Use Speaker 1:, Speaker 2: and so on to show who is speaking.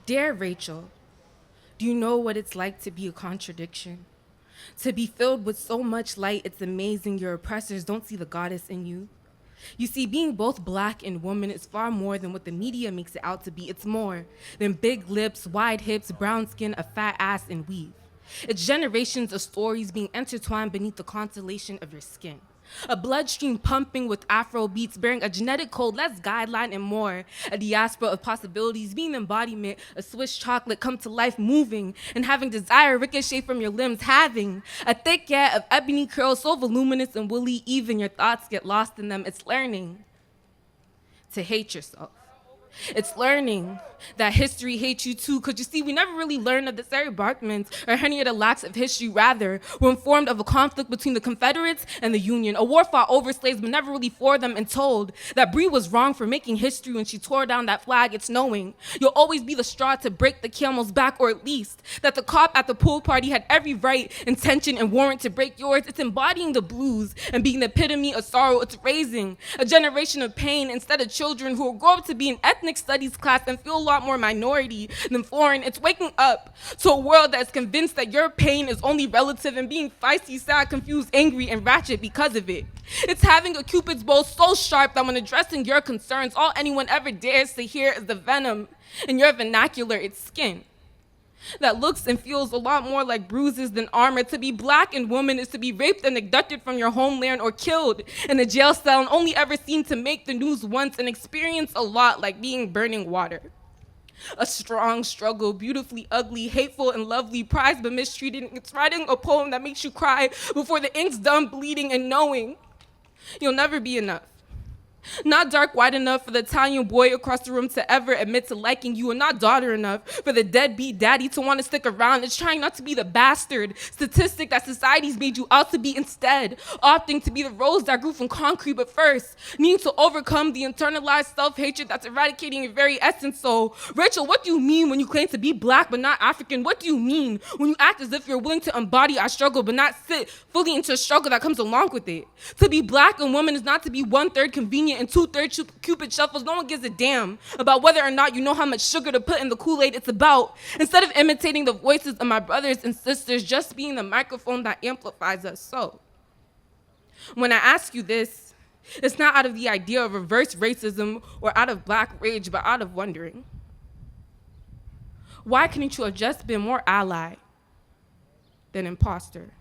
Speaker 1: Dear Rachel, do you know what it's like to be a contradiction? To be filled with so much light, it's amazing your oppressors don't see the goddess in you. You see, being both black and woman is far more than what the media makes it out to be. It's more than big lips, wide hips, brown skin, a fat ass, and weave. It's generations of stories being intertwined beneath the constellation of your skin. A bloodstream pumping with Afro beats, bearing a genetic code, less guideline and more. A diaspora of possibilities, being the embodiment of Swiss chocolate come to life, moving and having desire ricochet from your limbs, having a thick cat of ebony curls so voluminous and woolly, even your thoughts get lost in them. It's learning to hate yourself. It's learning that history hates you too, because you see, we never really learned of the bombardments or any of the lacks of history. Rather, we're informed of a conflict between the Confederates and the Union, a war fought over slaves, but never really for them, and told that Bree was wrong for making history when she tore down that flag. It's knowing you'll always be the straw to break the camel's back, or at least that the cop at the pool party had every right, intention, and warrant to break yours. It's embodying the blues and being the epitome of sorrow. It's raising a generation of pain instead of children who will grow up to be in ethnic studies class and feel a lot more minority than foreign. It's waking up to a world that's convinced that your pain is only relative and being feisty, sad, confused, angry, and ratchet because of it. It's having a Cupid's bow so sharp that when addressing your concerns, all anyone ever dares to hear is the venom in your vernacular. It's skin that looks and feels a lot more like bruises than armor. To be black and woman is to be raped and abducted from your homeland or killed in a jail cell and only ever seen to make the news once and experience a lot like being burning water. A strong struggle, beautifully ugly, hateful and lovely, prized but mistreated. It's writing a poem that makes you cry before the ink's done bleeding and knowing you'll never be enough. Not dark white enough for the Italian boy across the room to ever admit to liking you, and not daughter enough for the deadbeat daddy to want to stick around. It's trying not to be the bastard statistic that society's made you out to be, instead opting to be the rose that grew from concrete, but first needing to overcome the internalized self-hatred that's eradicating your very essence. So, Rachel, what do you mean when you claim to be black but not African? What do you mean when you act as if you're willing to embody our struggle but not sit fully into a struggle that comes along with it? To be black and woman is not to be 1/3 convenient and 2/3 Cupid shuffles. No one gives a damn about whether or not you know how much sugar to put in the Kool-Aid. It's about, instead of imitating the voices of my brothers and sisters, just being the microphone that amplifies us. So, when I ask you this, it's not out of the idea of reverse racism or out of black rage, but out of wondering. Why couldn't you have just been more ally than imposter?